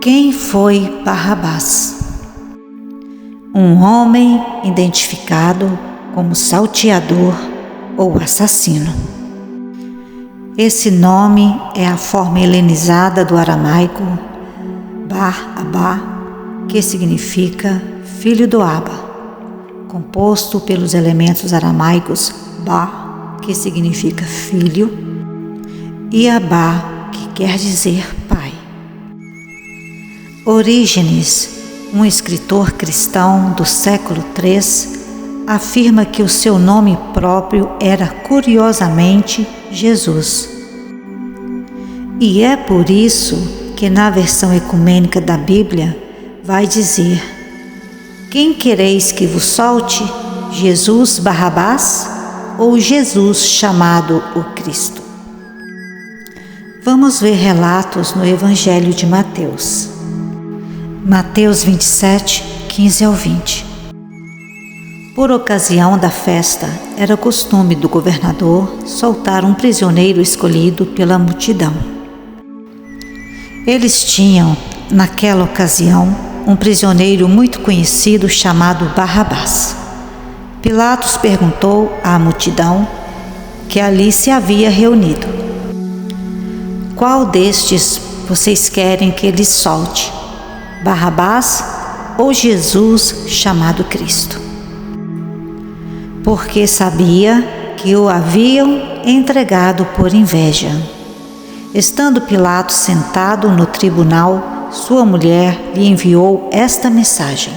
Quem foi Barrabás? Um homem identificado como salteador ou assassino. Esse nome é a forma helenizada do aramaico Bar-Abá, que significa filho do Abba, composto pelos elementos aramaicos Bar, que significa filho, e Abá, que quer dizer pai. Orígenes, um escritor cristão do século III, afirma que o seu nome próprio era, curiosamente, Jesus. E é por isso que na versão ecumênica da Bíblia vai dizer: quem quereis que vos solte, Jesus Barrabás ou Jesus chamado o Cristo? Vamos ver relatos no Evangelho de Mateus. Mateus 27, 15 ao 20. Por ocasião da festa, era costume do governador soltar um prisioneiro escolhido pela multidão. Eles tinham, naquela ocasião, um prisioneiro muito conhecido chamado Barrabás. Pilatos perguntou à multidão que ali se havia reunido: qual destes vocês querem que ele solte? Barrabás ou Jesus chamado Cristo? Porque sabia que o haviam entregado por inveja. Estando Pilatos sentado no tribunal, sua mulher lhe enviou esta mensagem: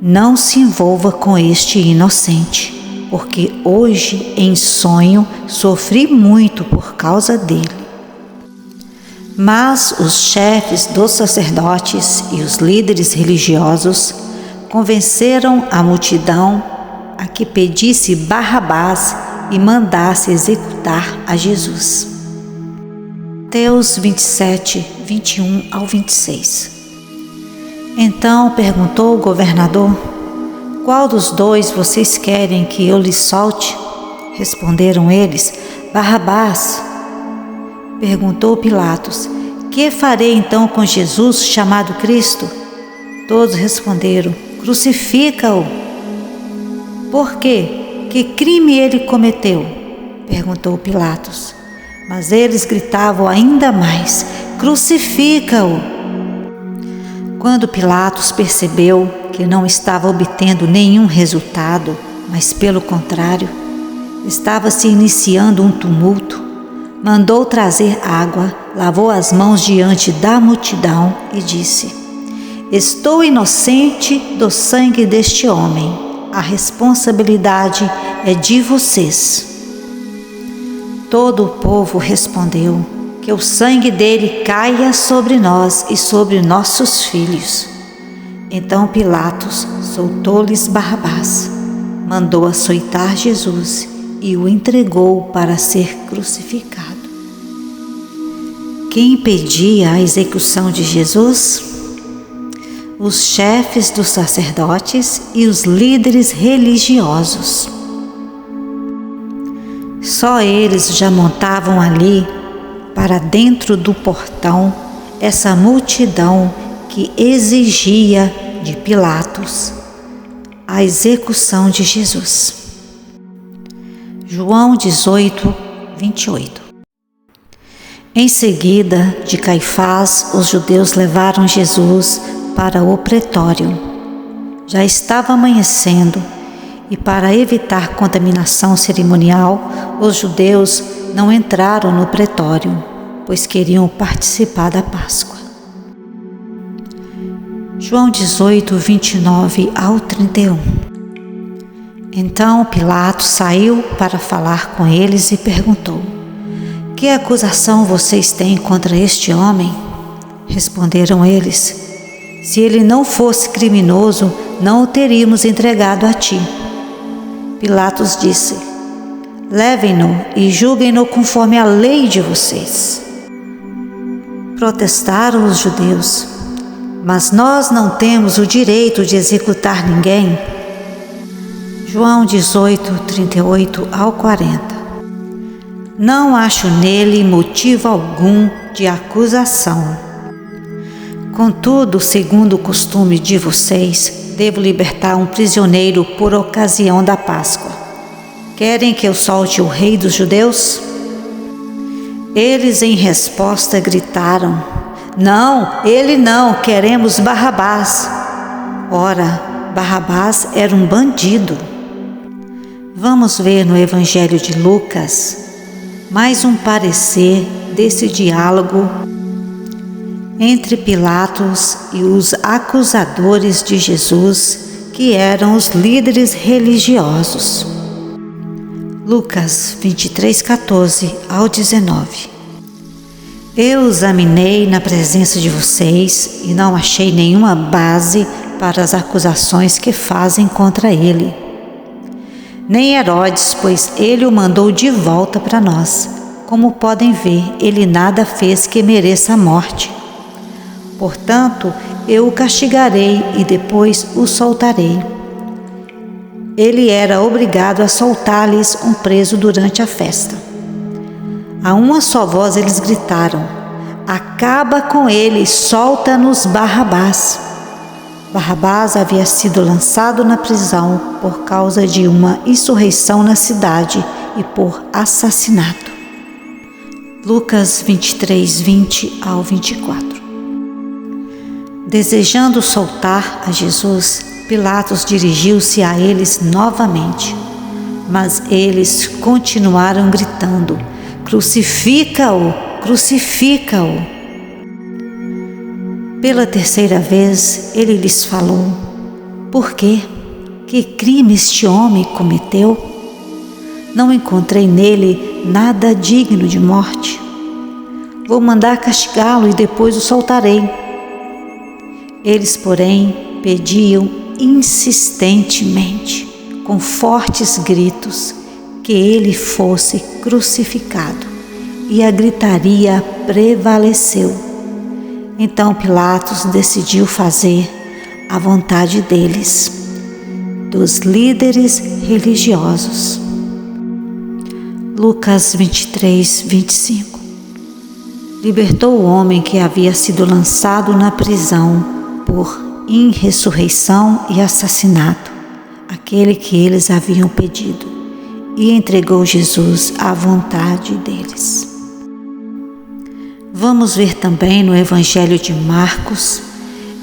não se envolva com este inocente, porque hoje em sonho sofri muito por causa dele. Mas os chefes dos sacerdotes e os líderes religiosos convenceram a multidão a que pedisse Barrabás e mandasse executar a Jesus. Mateus 27, 21 ao 26. Então perguntou o governador: qual dos dois vocês querem que eu lhes solte? Responderam eles: Barrabás. Perguntou Pilatos: que farei então com Jesus chamado Cristo? Todos responderam: crucifica-o. Por quê? Que crime ele cometeu? Perguntou Pilatos. Mas eles gritavam ainda mais: crucifica-o. Quando Pilatos percebeu que não estava obtendo nenhum resultado, mas pelo contrário, estava se iniciando um tumulto, mandou trazer água, lavou as mãos diante da multidão e disse: estou inocente do sangue deste homem, a responsabilidade é de vocês. Todo o povo respondeu: que o sangue dele caia sobre nós e sobre nossos filhos. Então Pilatos soltou-lhes Barrabás, mandou açoitar Jesus e o entregou para ser crucificado. Quem impedia a execução de Jesus? Os chefes dos sacerdotes e os líderes religiosos. Só eles já montavam ali, para dentro do portão, essa multidão que exigia de Pilatos a execução de Jesus. João 18, 28. Em seguida de Caifás, os judeus levaram Jesus para o pretório. Já estava amanhecendo e, para evitar contaminação cerimonial, os judeus não entraram no pretório, pois queriam participar da Páscoa. João 18, 29 ao 31. Então Pilatos saiu para falar com eles e perguntou: que acusação vocês têm contra este homem? Responderam eles: se ele não fosse criminoso, não o teríamos entregado a ti. Pilatos disse: levem-no e julguem-no conforme a lei de vocês. Protestaram os judeus: mas nós não temos o direito de executar ninguém. João 18, 38 ao 40. Não acho nele motivo algum de acusação. Contudo, segundo o costume de vocês, devo libertar um prisioneiro por ocasião da Páscoa. Querem que eu solte o rei dos judeus? Eles em resposta gritaram: Não, ele não, queremos Barrabás. Ora, Barrabás era um bandido. Vamos ver no Evangelho de Lucas mais um parecer desse diálogo entre Pilatos e os acusadores de Jesus, que eram os líderes religiosos. Lucas 23, 14 ao 19. Eu examinei na presença de vocês e não achei nenhuma base para as acusações que fazem contra ele. Nem Herodes, pois ele o mandou de volta para nós. Como podem ver, ele nada fez que mereça a morte. Portanto, eu o castigarei e depois o soltarei. Ele era obrigado a soltar-lhes um preso durante a festa. A uma só voz eles gritaram: Acaba com ele, solta-nos Barrabás. Barrabás havia sido lançado na prisão por causa de uma insurreição na cidade e por assassinato. Lucas 23, 20 ao 24. Desejando soltar a Jesus, Pilatos dirigiu-se a eles novamente, mas eles continuaram gritando: Crucifica-o! Crucifica-o! Pela terceira vez ele lhes falou: Por quê? Que crime este homem cometeu? Não encontrei nele nada digno de morte. Vou mandar castigá-lo e depois o soltarei. Eles, porém, pediam insistentemente, com fortes gritos, que ele fosse crucificado, e a gritaria prevaleceu. Então Pilatos decidiu fazer a vontade deles, dos líderes religiosos. Lucas 23, 25. Libertou o homem que havia sido lançado na prisão por insurreição e assassinato, aquele que eles haviam pedido, e entregou Jesus à vontade deles. Vamos ver também no Evangelho de Marcos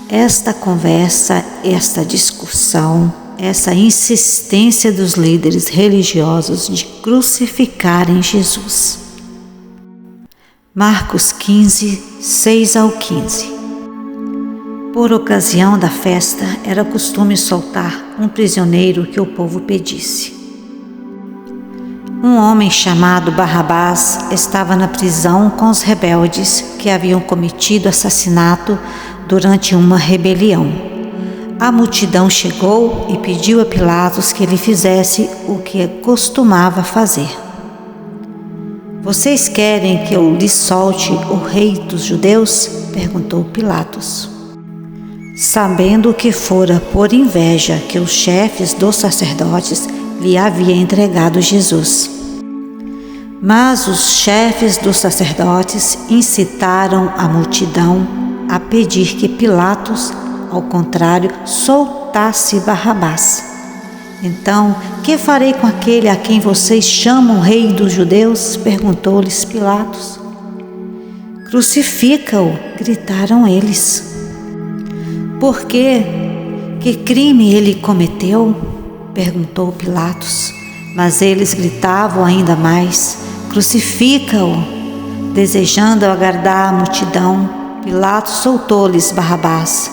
esta conversa, esta discussão, essa insistência dos líderes religiosos de crucificarem Jesus. Marcos 15, 6 ao 15. Por ocasião da festa, era costume soltar um prisioneiro que o povo pedisse. Um homem chamado Barrabás estava na prisão com os rebeldes que haviam cometido assassinato durante uma rebelião. A multidão chegou e pediu a Pilatos que ele fizesse o que costumava fazer. Vocês querem que eu lhes solte o rei dos judeus? Perguntou Pilatos. Sabendo que fora por inveja que os chefes dos sacerdotes lhe haviam entregado Jesus. Mas os chefes dos sacerdotes incitaram a multidão a pedir que Pilatos, ao contrário, soltasse Barrabás. Então, que farei com aquele a quem vocês chamam rei dos judeus? Perguntou-lhes Pilatos. Crucifica-o, gritaram eles. Por quê? Que crime ele cometeu? Perguntou Pilatos. Mas eles gritavam ainda mais: Crucifica-o! Desejando agradar a multidão, Pilatos soltou-lhes Barrabás,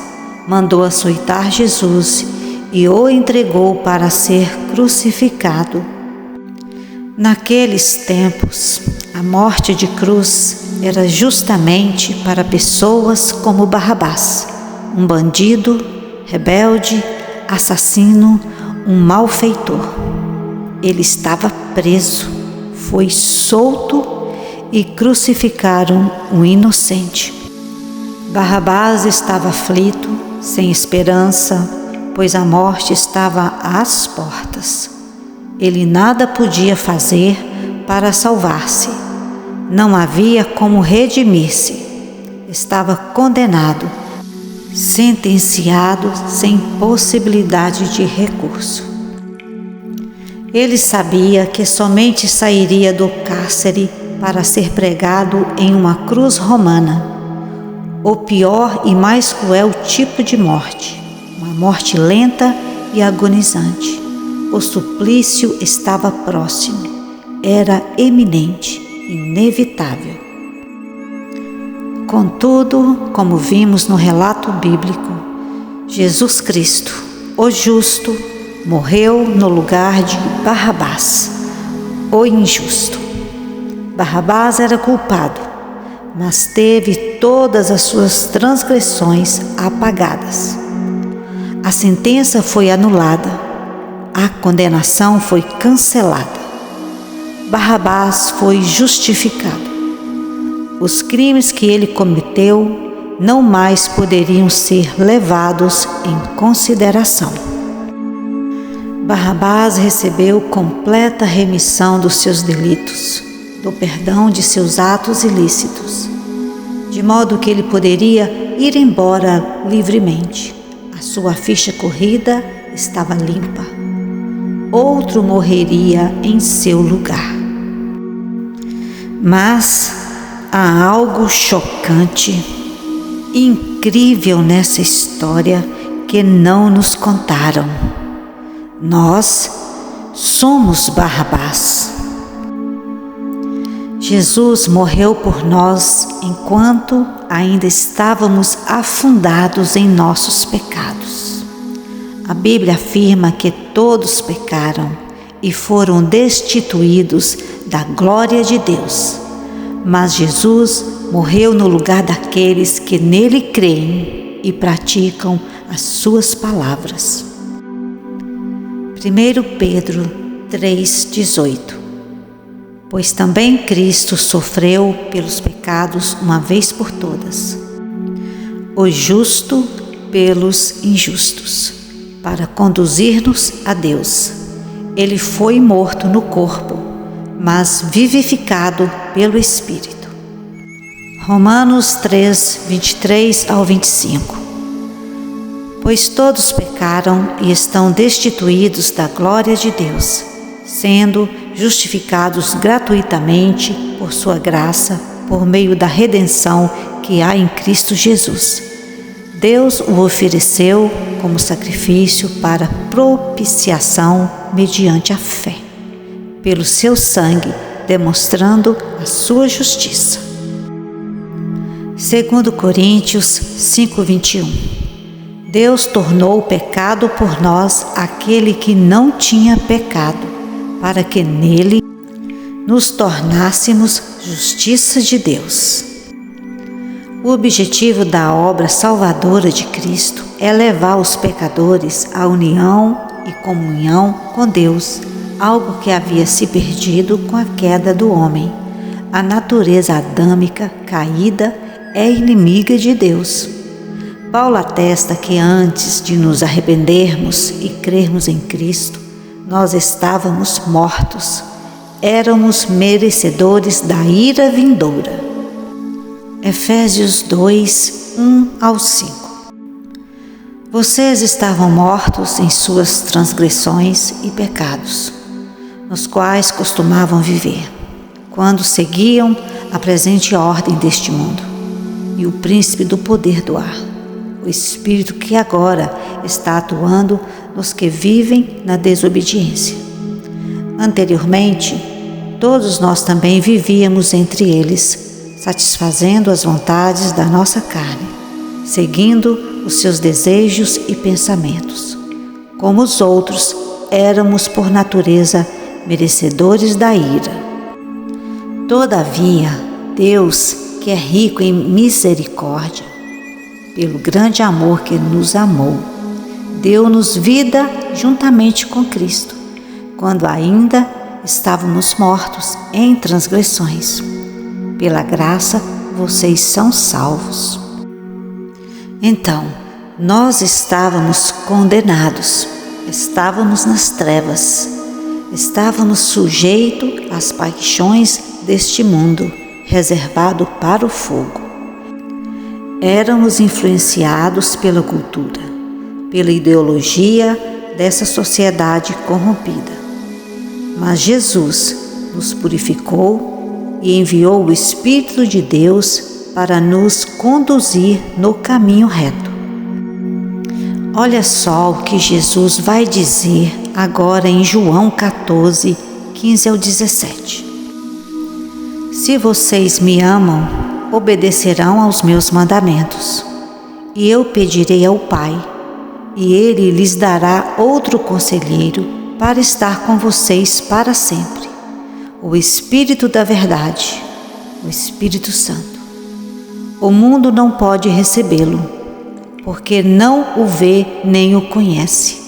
mandou açoitar Jesus e o entregou para ser crucificado. Naqueles tempos, a morte de cruz era justamente para pessoas como Barrabás, um bandido, rebelde, assassino, um malfeitor. Ele estava preso, foi solto e crucificaram um inocente. Barrabás estava aflito, sem esperança, pois a morte estava às portas. Ele nada podia fazer para salvar-se. Não havia como redimir-se. Estava condenado sentenciado sem possibilidade de recurso. Ele sabia que somente sairia do cárcere para ser pregado em uma cruz romana, o pior e mais cruel tipo de morte, uma morte lenta e agonizante. O suplício estava próximo, era eminente, inevitável. Contudo, como vimos no relato bíblico, Jesus Cristo, o justo, morreu no lugar de Barrabás, o injusto. Barrabás era culpado, mas teve todas as suas transgressões apagadas. A sentença foi anulada, a condenação foi cancelada. Barrabás foi justificado. Os crimes que ele cometeu não mais poderiam ser levados em consideração. Barrabás recebeu completa remissão dos seus delitos, do perdão de seus atos ilícitos, de modo que ele poderia ir embora livremente. A sua ficha corrida estava limpa. Outro morreria em seu lugar. Mas há algo chocante, incrível nessa história que não nos contaram. Nós somos Barrabás. Jesus morreu por nós enquanto ainda estávamos afundados em nossos pecados. A Bíblia afirma que todos pecaram e foram destituídos da glória de Deus. Mas Jesus morreu no lugar daqueles que nele creem e praticam as suas palavras. 1 Pedro 3,18. Pois também Cristo sofreu pelos pecados uma vez por todas, o justo pelos injustos, para conduzir-nos a Deus. Ele foi morto no corpo, mas vivificado pelo Espírito. Romanos 3, 23 ao 25. Pois todos pecaram e estão destituídos da glória de Deus, sendo justificados gratuitamente por sua graça, por meio da redenção que há em Cristo Jesus. Deus o ofereceu como sacrifício para propiciação mediante a fé, pelo seu sangue, demonstrando a sua justiça. 2 Coríntios 5:21. Deus tornou o pecado por nós aquele que não tinha pecado, para que nele nos tornássemos justiça de Deus. O objetivo da obra salvadora de Cristo é levar os pecadores à união e comunhão com Deus, algo que havia se perdido com a queda do homem. A natureza adâmica caída é inimiga de Deus. Paulo atesta que antes de nos arrependermos e crermos em Cristo, nós estávamos mortos, éramos merecedores da ira vindoura. Efésios 2, 1 ao 5. Vocês estavam mortos em suas transgressões e pecados, nos quais costumavam viver, quando seguiam a presente ordem deste mundo e o príncipe do poder do ar, o espírito que agora está atuando nos que vivem na desobediência. Anteriormente, todos nós também vivíamos entre eles, satisfazendo as vontades da nossa carne, seguindo os seus desejos e pensamentos. Como os outros, éramos por natureza merecedores da ira. Todavia, Deus, que é rico em misericórdia, pelo grande amor que nos amou, deu-nos vida juntamente com Cristo, quando ainda estávamos mortos em transgressões. Pela graça, vocês são salvos. Então, nós estávamos condenados, estávamos nas trevas, estávamos sujeitos às paixões deste mundo, reservado para o fogo. Éramos influenciados pela cultura, pela ideologia dessa sociedade corrompida. Mas Jesus nos purificou e enviou o Espírito de Deus para nos conduzir no caminho reto. Olha só o que Jesus vai dizer agora em João 14, 15 ao 17. Se vocês me amam, obedecerão aos meus mandamentos, e eu pedirei ao Pai, e Ele lhes dará outro conselheiro para estar com vocês para sempre, o Espírito da Verdade, o Espírito Santo. O mundo não pode recebê-lo, porque não o vê nem o conhece,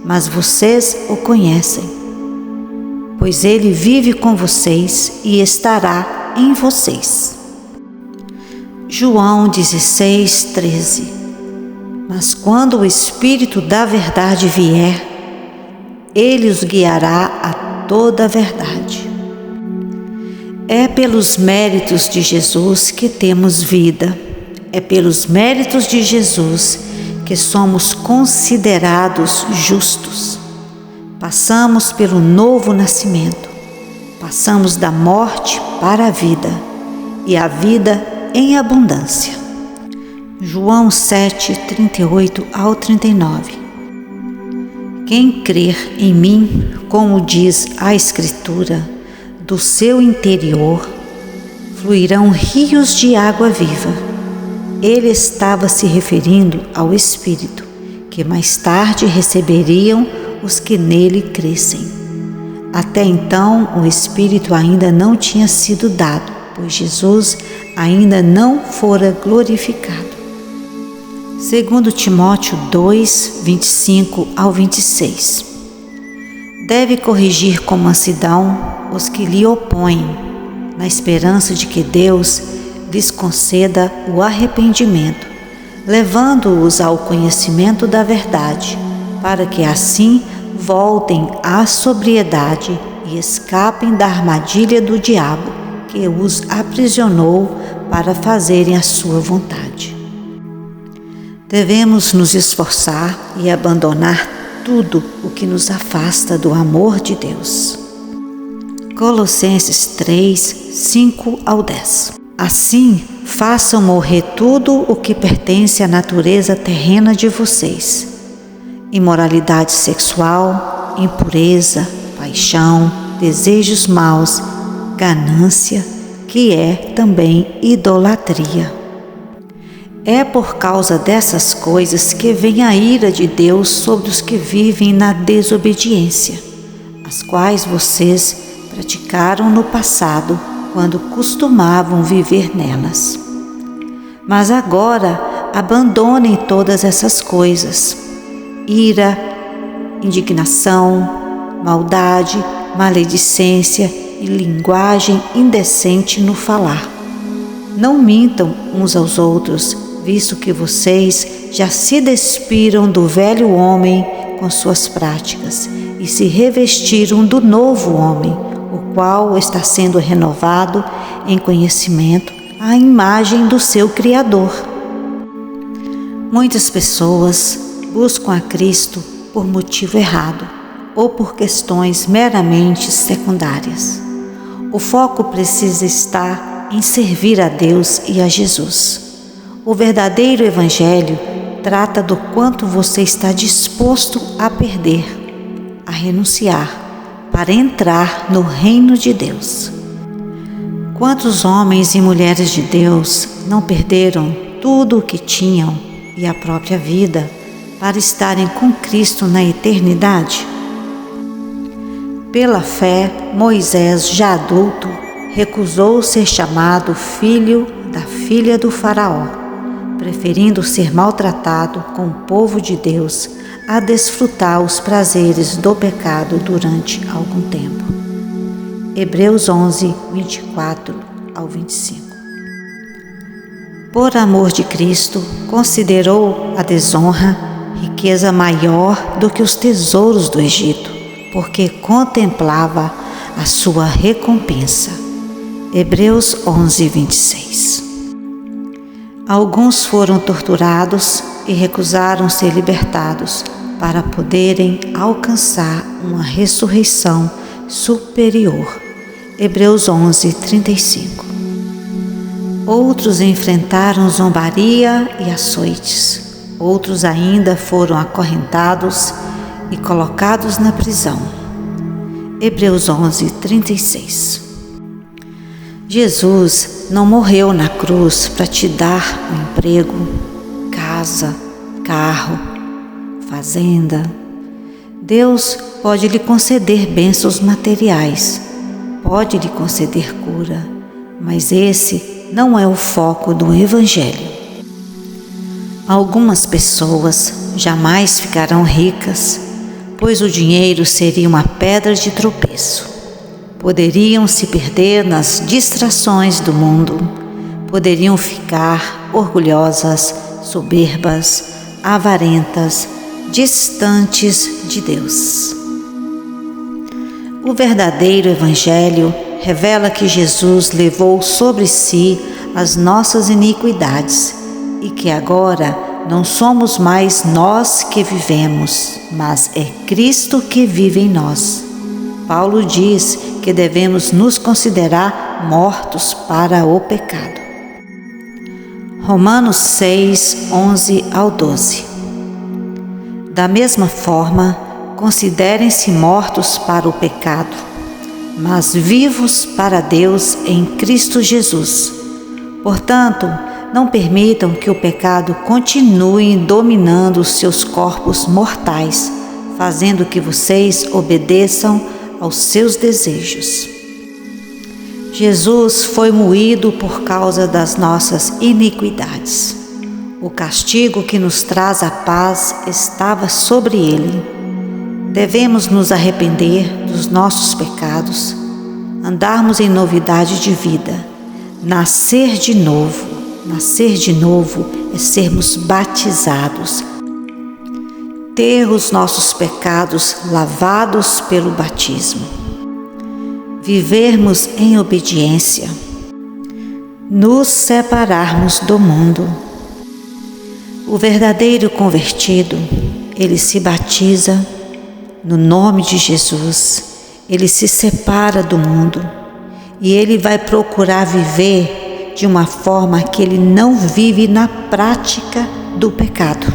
mas vocês o conhecem, pois Ele vive com vocês e estará em vocês. João 16, 13. Mas quando o Espírito da Verdade vier, Ele os guiará a toda a verdade. É pelos méritos de Jesus que temos vida. É pelos méritos de Jesus que somos considerados justos. Passamos pelo novo nascimento. Passamos da morte para a vida, e a vida em abundância. João 7, 38 ao 39. Quem crer em mim, como diz a Escritura, do seu interior fluirão rios de água viva. Ele estava se referindo ao Espírito, que mais tarde receberiam os que nele crescem. Até então, o Espírito ainda não tinha sido dado, pois Jesus ainda não fora glorificado. Segundo Timóteo 2, 25 ao 26. Deve corrigir com mansidão os que lhe opõem, na esperança de que Deus lhes conceda o arrependimento, levando-os ao conhecimento da verdade, para que assim voltem à sobriedade e escapem da armadilha do diabo, que os aprisionou para fazerem a sua vontade. Devemos nos esforçar e abandonar tudo o que nos afasta do amor de Deus. Colossenses 3, 5 ao 10. Assim, façam morrer tudo o que pertence à natureza terrena de vocês: imoralidade sexual, impureza, paixão, desejos maus, ganância, que é também idolatria. É por causa dessas coisas que vem a ira de Deus sobre os que vivem na desobediência, as quais vocês praticaram no passado, quando costumavam viver nelas. Mas agora abandonem todas essas coisas: ira, indignação, maldade, maledicência e linguagem indecente no falar. Não mintam uns aos outros, visto que vocês já se despiram do velho homem com suas práticas e se revestiram do novo homem, o qual está sendo renovado em conhecimento à imagem do seu Criador. Muitas pessoas buscam a Cristo por motivo errado ou por questões meramente secundárias. O foco precisa estar em servir a Deus e a Jesus. O verdadeiro Evangelho trata do quanto você está disposto a perder, a renunciar, para entrar no reino de Deus. Quantos homens e mulheres de Deus não perderam tudo o que tinham e a própria vida para estarem com Cristo na eternidade? Pela fé, Moisés, já adulto, recusou ser chamado filho da filha do faraó, preferindo ser maltratado com o povo de Deus a desfrutar os prazeres do pecado durante algum tempo. Hebreus 11, 24 ao 25. Por amor de Cristo, considerou a desonra riqueza maior do que os tesouros do Egito, porque contemplava a sua recompensa. Hebreus 11, 26. Alguns foram torturados e recusaram ser libertados para poderem alcançar uma ressurreição superior. Hebreus 11:35. Outros enfrentaram zombaria e açoites. Outros ainda foram acorrentados e colocados na prisão. Hebreus 11:36. Jesus não morreu na cruz para te dar um emprego, casa, carro, fazenda. Deus pode lhe conceder bênçãos materiais, pode lhe conceder cura, mas esse não é o foco do Evangelho. Algumas pessoas jamais ficarão ricas, pois o dinheiro seria uma pedra de tropeço. Poderiam se perder nas distrações do mundo, poderiam ficar orgulhosas, soberbas, avarentas, distantes de Deus. O verdadeiro Evangelho revela que Jesus levou sobre si as nossas iniquidades e que agora não somos mais nós que vivemos, mas é Cristo que vive em nós. Paulo diz que devemos nos considerar mortos para o pecado. Romanos 6:11-12. Da mesma forma, considerem-se mortos para o pecado, mas vivos para Deus em Cristo Jesus. Portanto, não permitam que o pecado continue dominando os seus corpos mortais, fazendo que vocês obedeçam aos seus desejos. Jesus foi moído por causa das nossas iniquidades. O castigo que nos traz a paz estava sobre ele. Devemos nos arrepender dos nossos pecados, andarmos em novidade de vida, nascer de novo. Nascer de novo é sermos batizados, ter os nossos pecados lavados pelo batismo, vivermos em obediência, nos separarmos do mundo. O verdadeiro convertido, ele se batiza no nome de Jesus, ele se separa do mundo e ele vai procurar viver de uma forma que ele não vive na prática do pecado.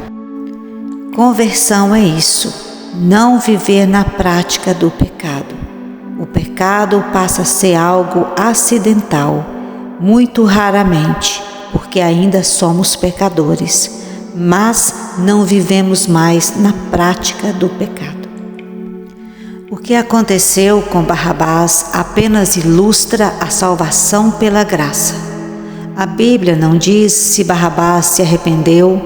Conversão é isso, não viver na prática do pecado. O pecado passa a ser algo acidental, muito raramente, porque ainda somos pecadores, mas não vivemos mais na prática do pecado. O que aconteceu com Barrabás apenas ilustra a salvação pela graça. A Bíblia não diz se Barrabás se arrependeu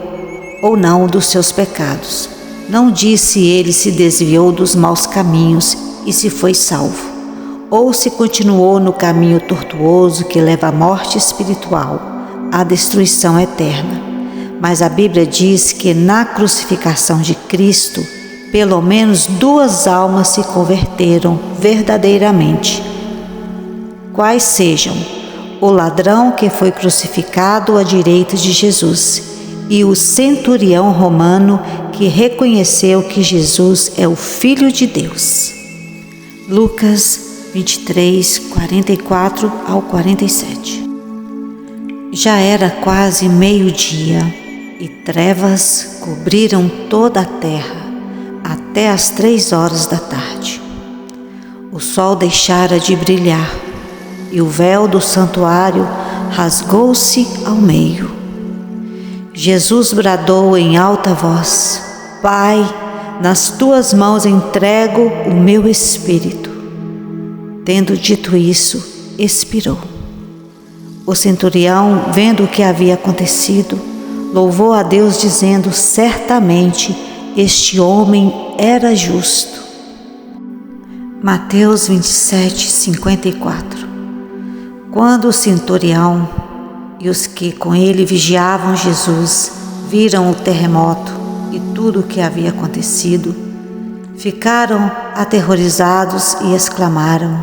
ou não dos seus pecados. Não diz se ele se desviou dos maus caminhos e se foi salvo, ou se continuou no caminho tortuoso que leva à morte espiritual, à destruição eterna. Mas a Bíblia diz que na crucificação de Cristo, pelo menos 2 almas se converteram verdadeiramente. Quais sejam o ladrão que foi crucificado à direita de Jesus e o centurião romano que reconheceu que Jesus é o Filho de Deus. Lucas 23:44-47. Já era quase meio-dia e trevas cobriram toda a terra até as 3 horas da tarde. O sol deixara de brilhar e o véu do santuário rasgou-se ao meio. Jesus bradou em alta voz: Pai, nas tuas mãos entrego o meu espírito. Tendo dito isso, expirou. O centurião, vendo o que havia acontecido, louvou a Deus, dizendo: certamente este homem era justo. Mateus 27:54. Quando o centurião e os que com ele vigiavam Jesus viram o terremoto e tudo o que havia acontecido, ficaram aterrorizados e exclamaram: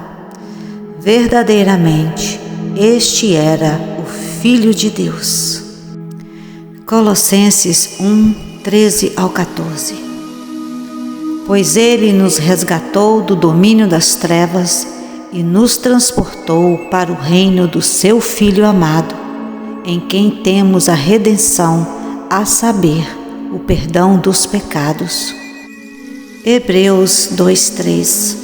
verdadeiramente, este era o Filho de Deus. Colossenses 1, 13 ao 14. Pois Ele nos resgatou do domínio das trevas e nos transportou para o reino do Seu Filho amado, em quem temos a redenção, a saber, o perdão dos pecados. Hebreus 2:3.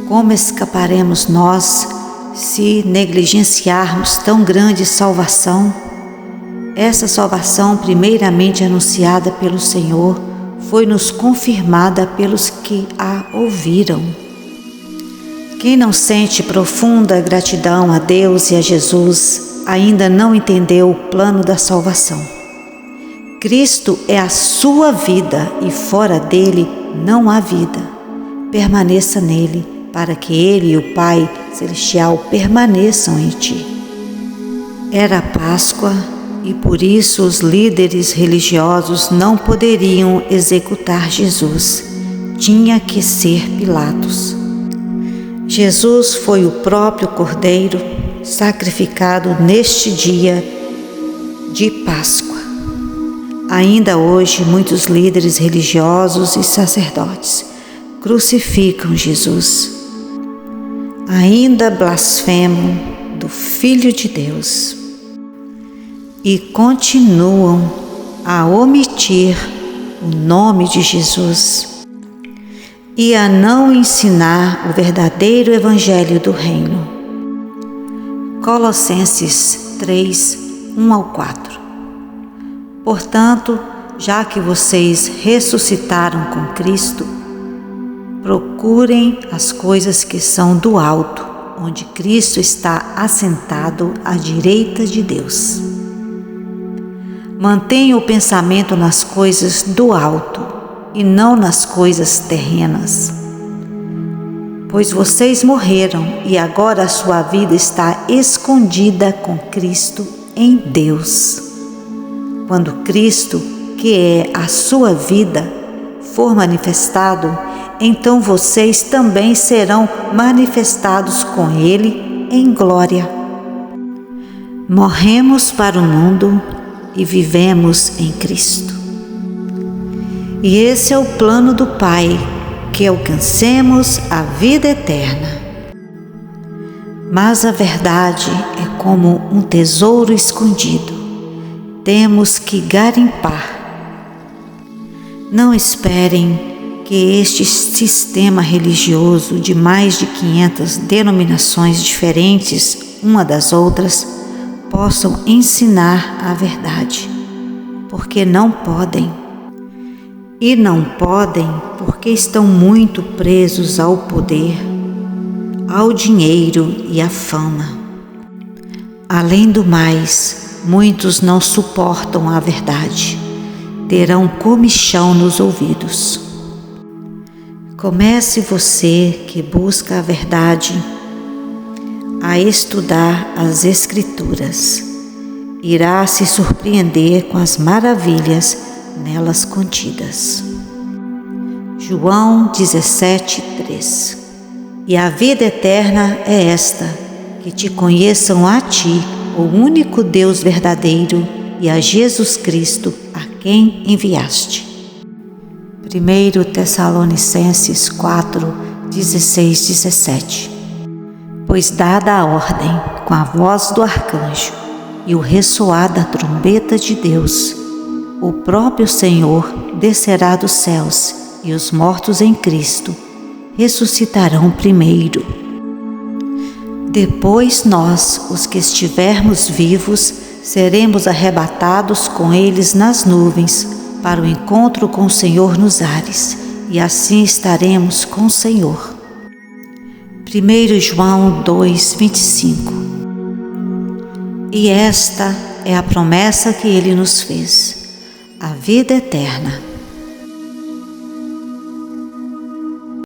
Como escaparemos nós se negligenciarmos tão grande salvação? Essa salvação, primeiramente anunciada pelo Senhor, foi-nos confirmada pelos que a ouviram. Quem não sente profunda gratidão a Deus e a Jesus ainda não entendeu o plano da salvação. Cristo é a sua vida e fora dele não há vida. Permaneça nele, para que ele e o Pai Celestial permaneçam em ti. Era Páscoa e por isso os líderes religiosos não poderiam executar Jesus. Tinha que ser Pilatos. Jesus foi o próprio Cordeiro sacrificado neste dia de Páscoa. Ainda hoje, muitos líderes religiosos e sacerdotes crucificam Jesus. Ainda blasfemam do Filho de Deus e continuam a omitir o nome de Jesus e a não ensinar o verdadeiro Evangelho do Reino. Colossenses 3, 1 ao 4. Portanto, já que vocês ressuscitaram com Cristo, procurem as coisas que são do alto, onde Cristo está assentado à direita de Deus. Mantenha o pensamento nas coisas do alto e não nas coisas terrenas. Pois vocês morreram e agora a sua vida está escondida com Cristo em Deus. Quando Cristo, que é a sua vida, for manifestado, então vocês também serão manifestados com Ele em glória. Morremos para o mundo e vivemos em Cristo. E esse é o plano do Pai, que alcancemos a vida eterna. Mas a verdade é como um tesouro escondido. Temos que garimpar. Não esperem que este sistema religioso de mais de 500 denominações diferentes, uma das outras, possam ensinar a verdade, porque não podem. E não podem porque estão muito presos ao poder, ao dinheiro e à fama. Além do mais, muitos não suportam a verdade, terão comichão nos ouvidos. Comece você que busca a verdade a estudar as Escrituras. Irá se surpreender com as maravilhas nelas contidas. João 17:3. E a vida eterna é esta, que te conheçam a ti, o único Deus verdadeiro, e a Jesus Cristo, a quem enviaste. 1 Tessalonicenses 4, 16, 17. Pois dada a ordem com a voz do arcanjo e o ressoar da trombeta de Deus, o próprio Senhor descerá dos céus e os mortos em Cristo ressuscitarão primeiro. Depois nós, os que estivermos vivos, seremos arrebatados com eles nas nuvens para o encontro com o Senhor nos ares, e assim estaremos com o Senhor. 1 João 2:25. E esta é a promessa que Ele nos fez, a vida eterna.